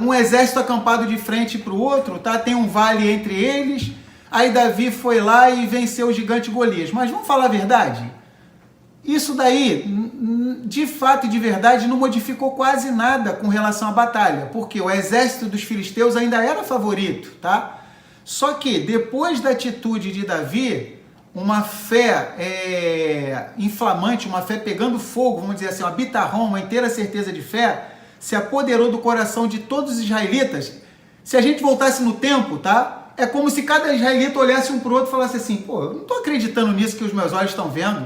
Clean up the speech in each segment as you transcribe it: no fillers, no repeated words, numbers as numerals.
um exército acampado de frente para o outro, tá? Tem um vale entre eles. Aí Davi foi lá e venceu o gigante Golias. Mas vamos falar a verdade? Isso daí, de fato e de verdade, não modificou quase nada com relação à batalha, porque o exército dos filisteus ainda era favorito, tá? Só que depois da atitude de Davi, uma fé inflamante, uma fé pegando fogo, vamos dizer assim, uma bitarrão, uma inteira certeza de fé, se apoderou do coração de todos os israelitas. Se a gente voltasse no tempo, tá? É como se cada israelita olhasse um para o outro e falasse assim, pô, eu não estou acreditando nisso que os meus olhos estão vendo.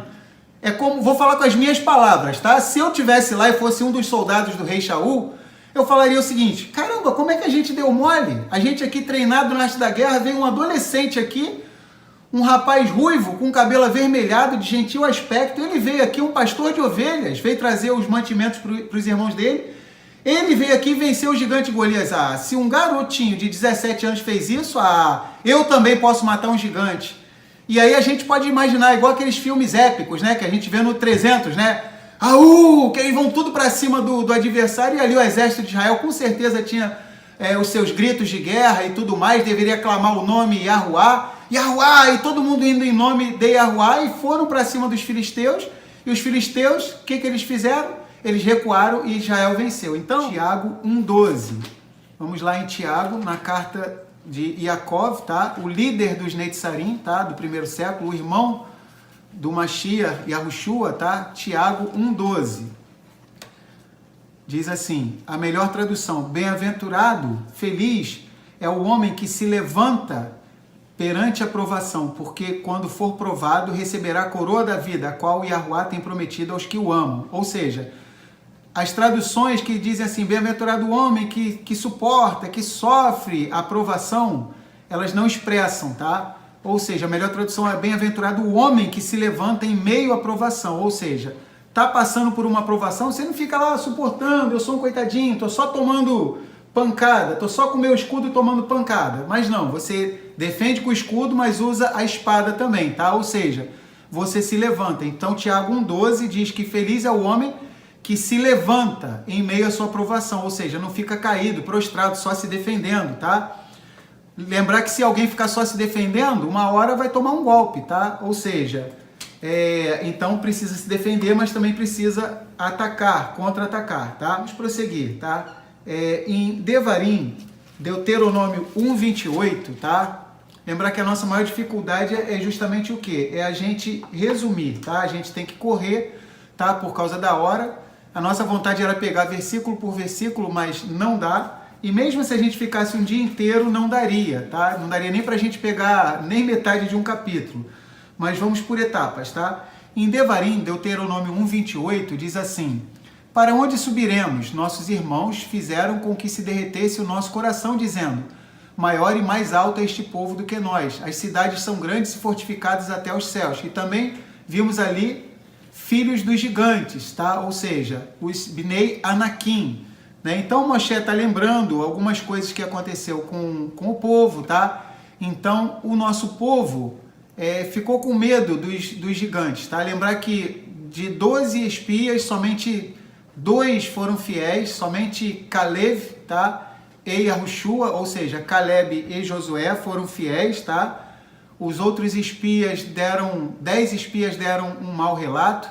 É como, vou falar com as minhas palavras, tá? Se eu tivesse lá e fosse um dos soldados do rei Shaul, eu falaria o seguinte, caramba, como é que a gente deu mole? A gente aqui treinado na arte da guerra, veio um adolescente aqui, um rapaz ruivo, com cabelo avermelhado, de gentil aspecto, ele veio aqui, um pastor de ovelhas, veio trazer os mantimentos para os irmãos dele, ele veio aqui e venceu o gigante Golias. Ah, se um garotinho de 17 anos fez isso, eu também posso matar um gigante. E aí a gente pode imaginar, igual aqueles filmes épicos, né, que a gente vê no 300, né, que eles vão tudo para cima do adversário, e ali o exército de Israel com certeza tinha os seus gritos de guerra e tudo mais, deveria clamar o nome Yahuá, Yahuá, e todo mundo indo em nome de Yahuá, e foram para cima dos filisteus, e os filisteus, o que eles fizeram? Eles recuaram e Israel venceu. Então, Tiago 1,12. Vamos lá em Tiago, na carta de Yaakov, tá? O líder dos Netzarim, tá? Do primeiro século, o irmão do Mashiach, Yahushua, tá? Tiago 1,12. Diz assim, a melhor tradução, bem-aventurado, feliz é o homem que se levanta perante a provação, porque quando for provado, receberá a coroa da vida, a qual Yahuwá tem prometido aos que o amam. Ou seja, as traduções que dizem assim, bem-aventurado o homem que suporta, que sofre a provação, elas não expressam, tá? Ou seja, a melhor tradução é bem-aventurado o homem que se levanta em meio à provação. Ou seja, tá passando por uma provação, você não fica lá suportando, eu sou um coitadinho, tô só tomando pancada, tô só com o meu escudo tomando pancada. Mas não, você defende com o escudo, mas usa a espada também, tá? Ou seja, você se levanta. Então, Tiago 1,12 diz que feliz é o homem que se levanta em meio à sua provação, ou seja, não fica caído, prostrado, só se defendendo, tá? Lembrar que se alguém ficar só se defendendo, uma hora vai tomar um golpe, tá? Ou seja, então precisa se defender, mas também precisa atacar, contra-atacar, tá? Vamos prosseguir, tá? Em Devarim, Deuteronômio 1,28, tá? Lembrar que a nossa maior dificuldade é justamente o quê? É a gente resumir, tá? A gente tem que correr, tá? Por causa da hora. A nossa vontade era pegar versículo por versículo, mas não dá. E mesmo se a gente ficasse um dia inteiro, não daria, tá? Não daria nem para a gente pegar nem metade de um capítulo. Mas vamos por etapas, tá? Em Devarim, Deuteronômio 1,28, diz assim, para onde subiremos? Nossos irmãos fizeram com que se derretesse o nosso coração, dizendo, maior e mais alto é este povo do que nós. As cidades são grandes e fortificadas até os céus. E também vimos ali filhos dos gigantes, tá? Ou seja, os Bnei Anakim, né? Então Moshe está lembrando algumas coisas que aconteceu com o povo, tá? Então o nosso povo ficou com medo dos gigantes, tá? Lembrar que de 12 espias, somente 2 foram fiéis, somente Caleb, tá? E Yahushua, ou seja, Caleb e Josué foram fiéis, tá? Os outros espias 10 espias deram um mau relato,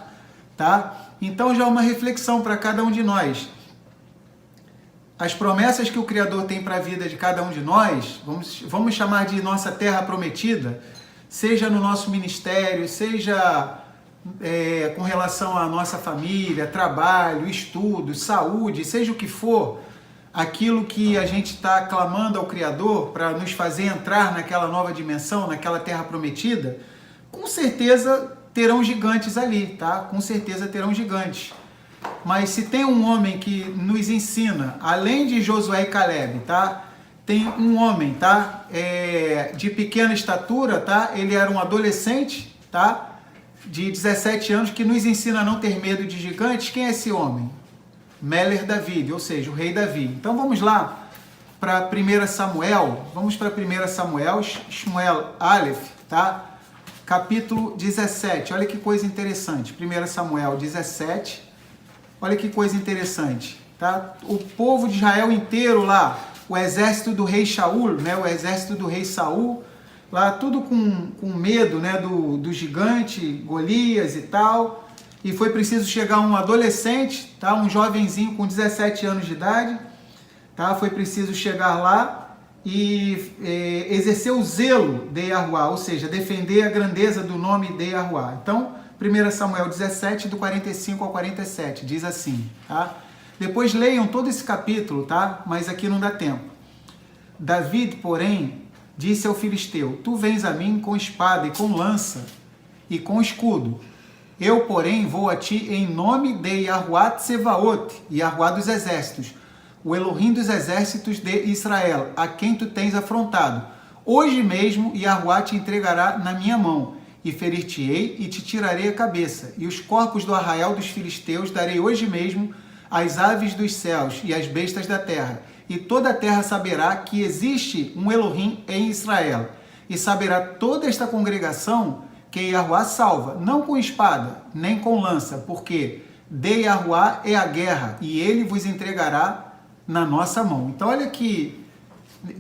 tá? Então já é uma reflexão para cada um de nós. As promessas que o Criador tem para a vida de cada um de nós, vamos chamar de nossa terra prometida, seja no nosso ministério, seja com relação à nossa família, trabalho, estudo, saúde, seja o que for, aquilo que a gente está clamando ao Criador para nos fazer entrar naquela nova dimensão, naquela terra prometida, com certeza terão gigantes ali, tá? Com certeza terão gigantes. Mas se tem um homem que nos ensina, além de Josué e Caleb, tá? Tem um homem, tá? De pequena estatura, tá? Ele era um adolescente, tá? De 17 anos, que nos ensina a não ter medo de gigantes. Quem é esse homem? Meler David, ou seja, o rei Davi. Então vamos lá para 1 Samuel, vamos para 1 Samuel, Shmuel Aleph, tá? Capítulo 17, olha que coisa interessante, 1 Samuel 17, olha que coisa interessante. tá? O povo de Israel inteiro lá, o exército do rei Shaul, né? O exército do rei Saul, lá tudo com medo, né? do gigante Golias e tal. E foi preciso chegar um adolescente, tá? Um jovenzinho com 17 anos de idade, tá? Foi preciso chegar lá e exercer o zelo de Yahuwá, ou seja, defender a grandeza do nome de Yahuwá. Então, 1 Samuel 17, do 45 ao 47, diz assim, tá? Depois leiam todo esse capítulo, tá? Mas aqui não dá tempo. David, porém, disse ao filisteu: Tu vens a mim com espada e com lança e com escudo. Eu, porém, vou a ti em nome de Yahuwá Tsevaot, Yahuwá dos exércitos, o Elohim dos exércitos de Israel, a quem tu tens afrontado. Hoje mesmo Yahuwá te entregará na minha mão, e ferir-te-ei e te tirarei a cabeça. E os corpos do arraial dos filisteus darei hoje mesmo às aves dos céus e às bestas da terra. E toda a terra saberá que existe um Elohim em Israel. E saberá toda esta congregação que Yahuwá salva, não com espada, nem com lança, porque de Yahuwá é a guerra, e ele vos entregará na nossa mão. Então olha que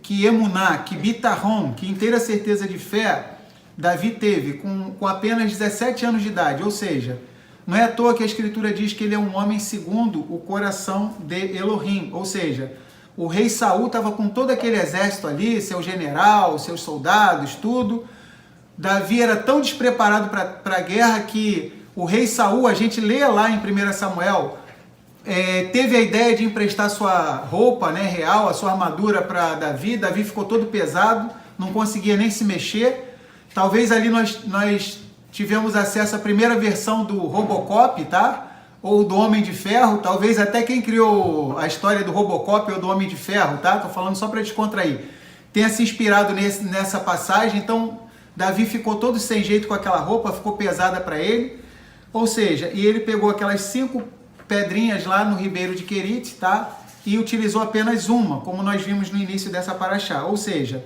emuná, que bitarrom, que inteira certeza de fé Davi teve com apenas 17 anos de idade, ou seja, não é à toa que a Escritura diz que ele é um homem segundo o coração de Elohim, ou seja, o rei Saul estava com todo aquele exército ali, seu general, seus soldados, tudo. Davi era tão despreparado para a guerra que o rei Saul, a gente lê lá em 1 Samuel, teve a ideia de emprestar sua roupa, né, real, a sua armadura para Davi. Davi ficou todo pesado, não conseguia nem se mexer. Talvez ali nós tivemos acesso à primeira versão do Robocop, tá? Ou do Homem de Ferro, talvez até quem criou a história do Robocop ou do Homem de Ferro, tá? Tô falando só para descontrair. Tenha se inspirado nessa passagem. Então Davi ficou todo sem jeito com aquela roupa, ficou pesada para ele. Ou seja, e ele pegou aquelas 5 pedrinhas lá no ribeiro de Querite, tá? E utilizou apenas uma, como nós vimos no início dessa paraxá. Ou seja,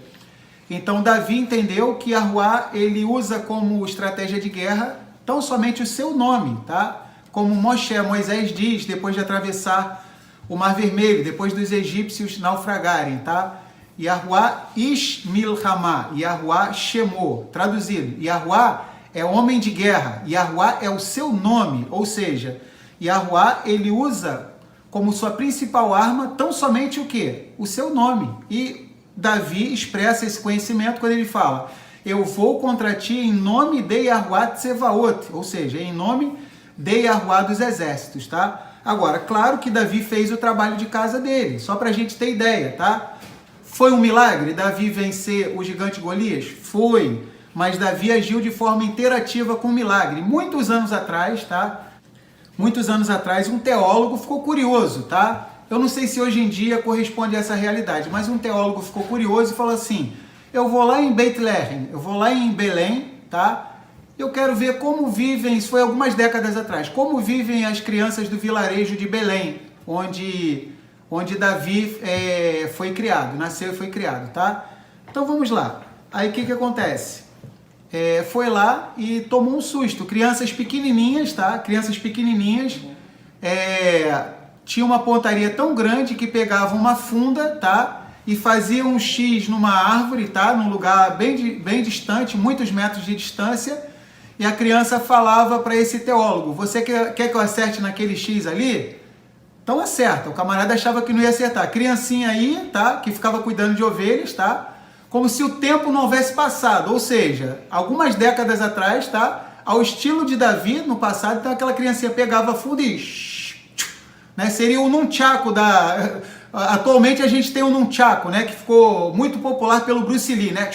então Davi entendeu que Yahuwá, ele usa como estratégia de guerra tão somente o seu nome, tá? Como Moisés diz depois de atravessar o Mar Vermelho, depois dos egípcios naufragarem, tá? Yahuwá Ish Milhamá, Yahuwá Shemô, traduzido, Yahuwá é homem de guerra, Yahuwá é o seu nome, ou seja, Yahuwá, ele usa como sua principal arma tão somente o quê? O seu nome. E Davi expressa esse conhecimento quando ele fala: eu vou contra ti em nome de Yahuwá Tsevaot, ou seja, em nome de Yahuwá dos exércitos, tá? Agora, claro que Davi fez o trabalho de casa dele, só para a gente ter ideia, tá? Foi um milagre Davi vencer o gigante Golias? Foi, mas Davi agiu de forma interativa com o milagre. Muitos anos atrás, tá? Muitos anos atrás, um teólogo ficou curioso, tá? Eu não sei se hoje em dia corresponde a essa realidade, mas um teólogo ficou curioso e falou assim: eu vou lá em Beit-Lehem, eu vou lá em Belém, tá? Eu quero ver como vivem, isso foi algumas décadas atrás, como vivem as crianças do vilarejo de Belém, onde Davi foi criado, nasceu e foi criado, tá? Então vamos lá. Aí o que acontece? Foi lá e tomou um susto. Crianças pequenininhas, tá? Crianças pequenininhas, tinha uma pontaria tão grande que pegavam uma funda, tá? E faziam um X numa árvore, tá? Num lugar bem distante, muitos metros de distância. E a criança falava para esse teólogo: você quer que eu acerte naquele X ali? Então acerta. O camarada achava que não ia acertar. A criancinha aí, tá? Que ficava cuidando de ovelhas, tá? Como se o tempo não houvesse passado. Ou seja, algumas décadas atrás, tá? Ao estilo de Davi, no passado, então aquela criancinha pegava a funda e... né? Seria o nunchaku da... Atualmente a gente tem o nunchaku, né? Que ficou muito popular pelo Bruce Lee, né?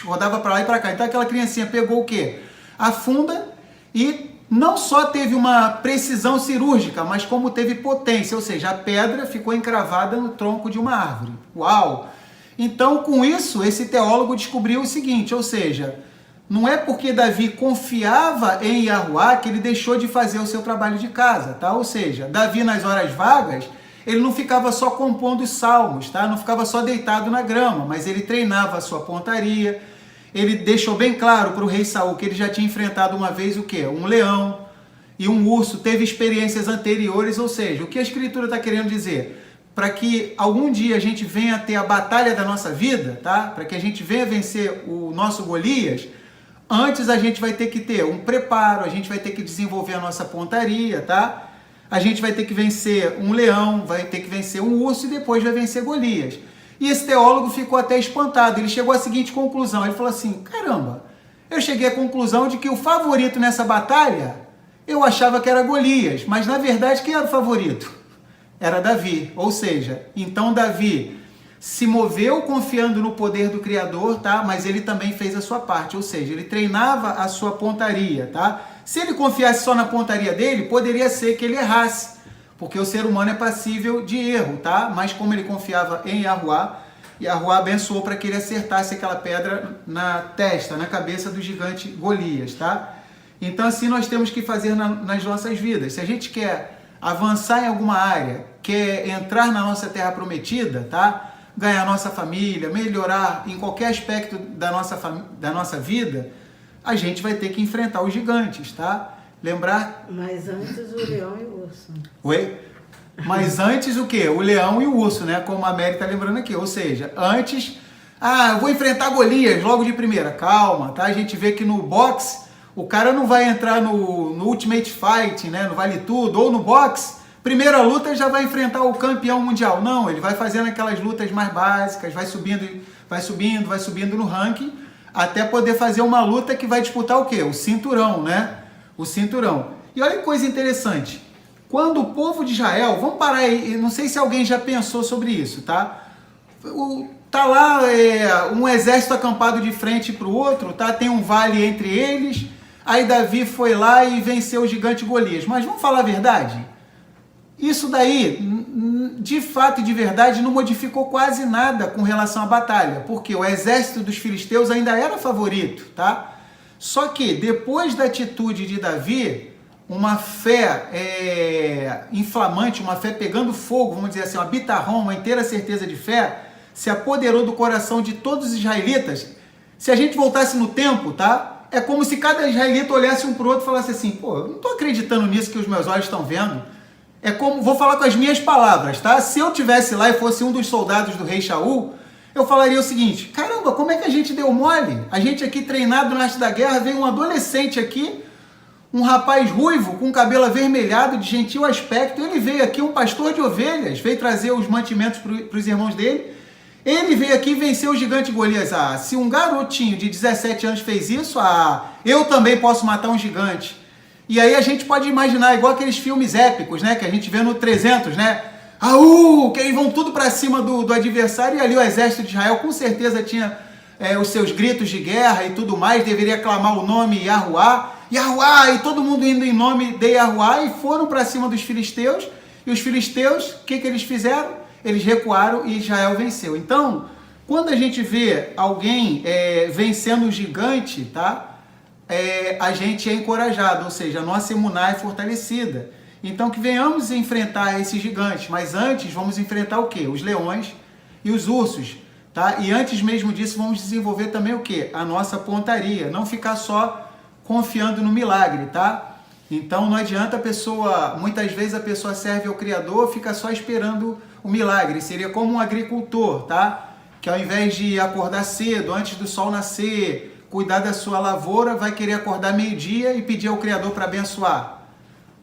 Rodava para lá e para cá. Então aquela criancinha pegou o quê? A funda e não só teve uma precisão cirúrgica, mas como teve potência, ou seja, a pedra ficou encravada no tronco de uma árvore. Uau! Então, com isso, esse teólogo descobriu o seguinte, ou seja, não é porque Davi confiava em Yahuwá que ele deixou de fazer o seu trabalho de casa, tá? Ou seja, Davi nas horas vagas, ele não ficava só compondo salmos, tá? Não ficava só deitado na grama, mas ele treinava a sua pontaria. Ele deixou bem claro para o rei Saul que ele já tinha enfrentado uma vez o quê? Um leão. e um urso teve experiências anteriores, ou seja, o que a Escritura está querendo dizer? Para que algum dia a gente venha ter a batalha da nossa vida, tá? Para que a gente venha vencer o nosso Golias, antes a gente vai ter que ter um preparo, a gente vai ter que desenvolver a nossa pontaria, tá? A gente vai ter que vencer um leão, vai ter que vencer um urso e depois vai vencer Golias. E esse teólogo ficou até espantado, ele chegou à seguinte conclusão, ele falou assim, caramba, eu cheguei à conclusão de que o favorito nessa batalha, eu achava que era Golias, mas na verdade quem era o favorito? Era Davi, ou seja, então Davi se moveu confiando no poder do Criador, tá? Mas ele também fez a sua parte, ou seja, ele treinava a sua pontaria, tá? Se ele confiasse só na pontaria dele, poderia ser que ele errasse, porque o ser humano é passível de erro, tá? Mas como ele confiava em Yahuwá, Yahuwá abençoou para que ele acertasse aquela pedra na testa, na cabeça do gigante Golias, tá? Então assim nós temos que fazer nas nossas vidas. Se a gente quer avançar em alguma área, quer entrar na nossa terra prometida, tá? Ganhar nossa família, melhorar em qualquer aspecto da nossa vida, a gente vai ter que enfrentar os gigantes, tá? Lembrar... Mas antes o leão e o urso. Oi? Mas antes o quê? O leão e o urso, né? Como a Mary está lembrando aqui. Ou seja, antes... eu vou enfrentar Golias logo de primeira. Calma, tá? A gente vê que no boxe, o cara não vai entrar no Ultimate Fight, né? No Vale Tudo, ou no boxe, primeira luta já vai enfrentar o campeão mundial. Não, ele vai fazendo aquelas lutas mais básicas, vai subindo no ranking, até poder fazer uma luta que vai disputar o quê? O cinturão, né? O cinturão. E olha que coisa interessante. Quando o povo de Israel, vamos parar aí, não sei se alguém já pensou sobre isso, tá? Tá lá um exército acampado de frente para o outro, tá? Tem um vale entre eles, aí Davi foi lá e venceu o gigante Golias. Mas vamos falar a verdade? Isso daí, de fato e de verdade, não modificou quase nada com relação à batalha, porque o exército dos filisteus ainda era favorito, tá? Só que depois da atitude de Davi, uma fé inflamante, uma fé pegando fogo, vamos dizer assim, uma bitarrão, uma inteira certeza de fé, se apoderou do coração de todos os israelitas. Se a gente voltasse no tempo, tá? É como se cada israelita olhasse um para o outro e falasse assim, pô, eu não estou acreditando nisso que os meus olhos estão vendo. É como, vou falar com as minhas palavras, tá? Se eu tivesse lá e fosse um dos soldados do rei Shaul, eu falaria o seguinte, caramba, como é que a gente deu mole? A gente aqui treinado na arte da guerra, veio um adolescente aqui, um rapaz ruivo, com cabelo avermelhado, de gentil aspecto, ele veio aqui, um pastor de ovelhas, veio trazer os mantimentos para os irmãos dele, ele veio aqui e venceu o gigante Golias. Se um garotinho de 17 anos fez isso, eu também posso matar um gigante. E aí a gente pode imaginar, igual aqueles filmes épicos, né, que a gente vê no 300, né, que eles vão tudo para cima do adversário, e ali o exército de Israel com certeza tinha os seus gritos de guerra e tudo mais, deveria clamar o nome Yahuwá, Yahuwá, e todo mundo indo em nome de Yahuwá, e foram para cima dos filisteus, e os filisteus, o que eles fizeram? Eles recuaram e Israel venceu. Então, quando a gente vê alguém vencendo um gigante, tá? A gente é encorajado, ou seja, a nossa emuná é fortalecida. Então que venhamos enfrentar esses gigantes, mas antes vamos enfrentar o quê? Os leões e os ursos, tá? E antes mesmo disso vamos desenvolver também o quê? A nossa pontaria, não ficar só confiando no milagre, tá? Então não adianta a pessoa, muitas vezes a pessoa serve ao Criador, fica só esperando o milagre, seria como um agricultor, tá? Que ao invés de acordar cedo, antes do sol nascer, cuidar da sua lavoura, vai querer acordar meio-dia e pedir ao Criador para abençoar.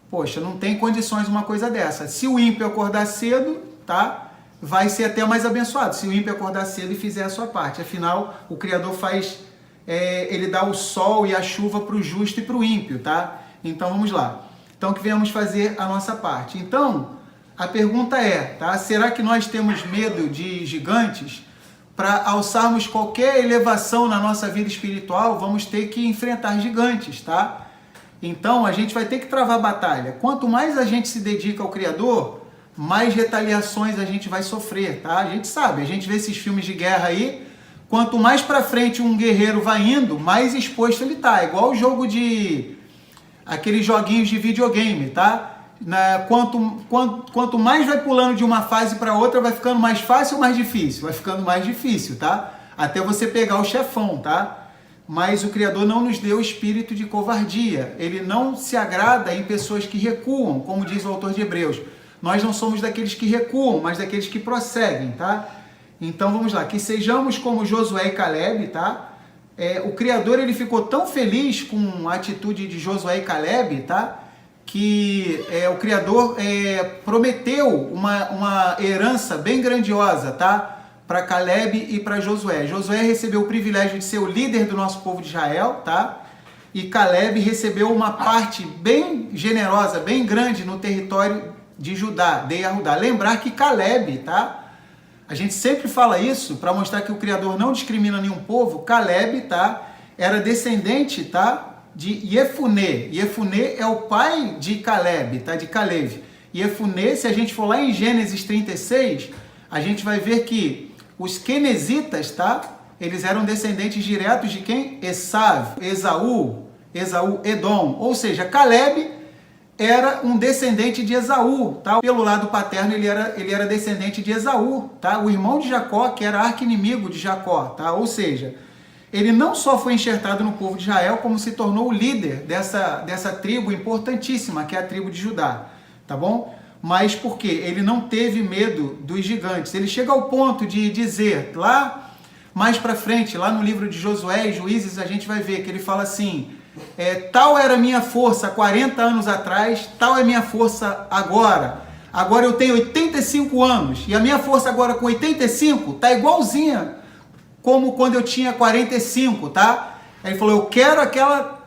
Poxa, não tem condições uma coisa dessa. Se o ímpio acordar cedo, tá? Vai ser até mais abençoado. Se o ímpio acordar cedo e fizer a sua parte. Afinal, o Criador faz, ele dá o sol e a chuva para o justo e para o ímpio, tá? Então vamos lá. Então que venhamos fazer a nossa parte. Então, a pergunta tá? Será que nós temos medo de gigantes? Para alçarmos qualquer elevação na nossa vida espiritual, vamos ter que enfrentar gigantes, tá? Então, a gente vai ter que travar batalha. Quanto mais a gente se dedica ao Criador, mais retaliações a gente vai sofrer, tá? A gente sabe, a gente vê esses filmes de guerra aí, quanto mais para frente um guerreiro vai indo, mais exposto ele tá. Igual o jogo aqueles joguinhos de videogame, tá? Quanto mais vai pulando de uma fase para outra, vai ficando mais fácil ou mais difícil? Vai ficando mais difícil, tá? Até você pegar o chefão, tá? mas o Criador não nos deu espírito de covardia. Ele não se agrada em pessoas que recuam, como diz o autor de Hebreus. Nós não somos daqueles que recuam, mas daqueles que prosseguem, tá? Então vamos lá, que sejamos como Josué e Caleb, tá? O Criador ele ficou tão feliz com a atitude de Josué e Caleb, tá? Que o Criador prometeu uma herança bem grandiosa, tá? Para Caleb e para Josué. Josué recebeu o privilégio de ser o líder do nosso povo de Israel, tá? E Caleb recebeu uma parte bem generosa, bem grande no território de Judá, de Yahudá. Lembrar que Caleb, tá? A gente sempre fala isso para mostrar que o Criador não discrimina nenhum povo. Caleb, tá? Era descendente, tá? De Jefuné. Jefuné é o pai de Caleb, tá? De Caleb. Jefuné, se a gente for lá em Gênesis 36, a gente vai ver que os quenesitas, tá? Eles eram descendentes diretos de quem? Esaú, Edom. Ou seja, Caleb era um descendente de Esaú, tá? Pelo lado paterno ele era descendente de Esaú, tá? O irmão de Jacó, que era arqui-inimigo de Jacó, tá? Ou seja, ele não só foi enxertado no povo de Israel, como se tornou o líder dessa tribo importantíssima, que é a tribo de Judá, tá bom? Mas por quê? Ele não teve medo dos gigantes. Ele chega ao ponto de dizer, lá mais para frente, lá no livro de Josué e Juízes, a gente vai ver que ele fala assim, tal era a minha força 40 anos atrás, tal é minha força agora. Agora eu tenho 85 anos e a minha força agora com 85 tá igualzinha como quando eu tinha 45, tá? Aí ele falou, eu quero aquela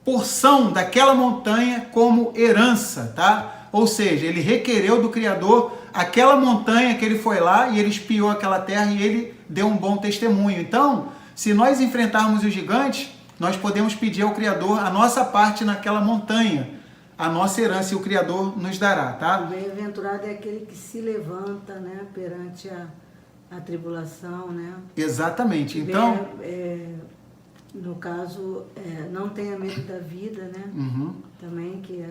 porção daquela montanha como herança, tá? Ou seja, ele requereu do Criador aquela montanha que ele foi lá e ele espiou aquela terra e ele deu um bom testemunho. Então, se nós enfrentarmos os gigantes, nós podemos pedir ao Criador a nossa parte naquela montanha, a nossa herança, e o Criador nos dará, tá? O bem-aventurado é aquele que se levanta, né, perante a tribulação, né? Exatamente. Então, no caso, não tenha medo da vida, né? Uhum. Também que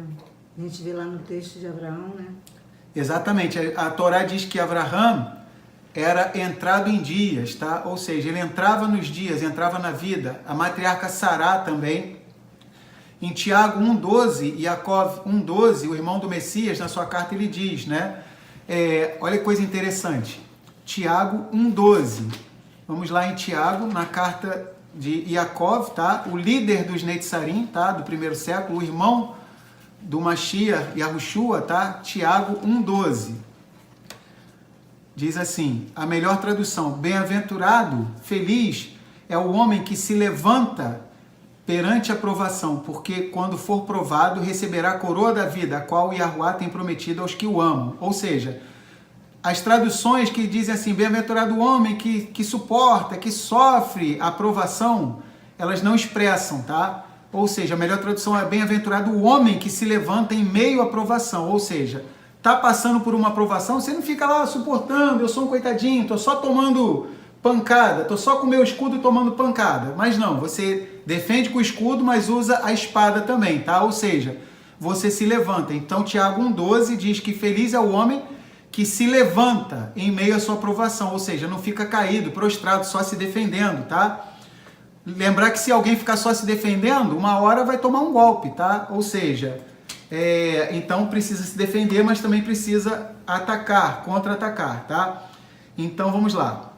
a gente vê lá no texto de Abraão, né? Exatamente. A Torá diz que Abraão era entrado em dias, tá? Ou seja, ele entrava nos dias, entrava na vida. A matriarca Sará também. Em Tiago 1,12 e Jacó 1,12, o irmão do Messias, na sua carta, ele diz, né? Olha que coisa interessante. Tiago 1,12. Vamos lá em Tiago, na carta de Jacó, tá? O líder dos Netzarim, tá? Do primeiro século, o irmão do Mashiach, Yahushua, tá? Tiago 1,12. Diz assim, a melhor tradução, bem-aventurado, feliz é o homem que se levanta perante a provação, porque quando for provado receberá a coroa da vida, a qual o Yahuwá tem prometido aos que o amam. Ou seja, as traduções que dizem assim, bem-aventurado o homem que suporta, que sofre a provação, elas não expressam, tá? Ou seja, a melhor tradução é bem-aventurado o homem que se levanta em meio à provação. Ou seja, tá passando por uma provação, você não fica lá suportando, eu sou um coitadinho, tô só tomando pancada, tô só com o meu escudo tomando pancada. Mas não, você defende com o escudo, mas usa a espada também, tá? Ou seja, você se levanta. Então, Tiago 1,12 diz que feliz é o homem que se levanta em meio à sua provação. Ou seja, não fica caído, prostrado, só se defendendo, tá? Lembrar que se alguém ficar só se defendendo, uma hora vai tomar um golpe, tá? Ou seja, então precisa se defender, mas também precisa atacar, contra-atacar, tá? Então vamos lá.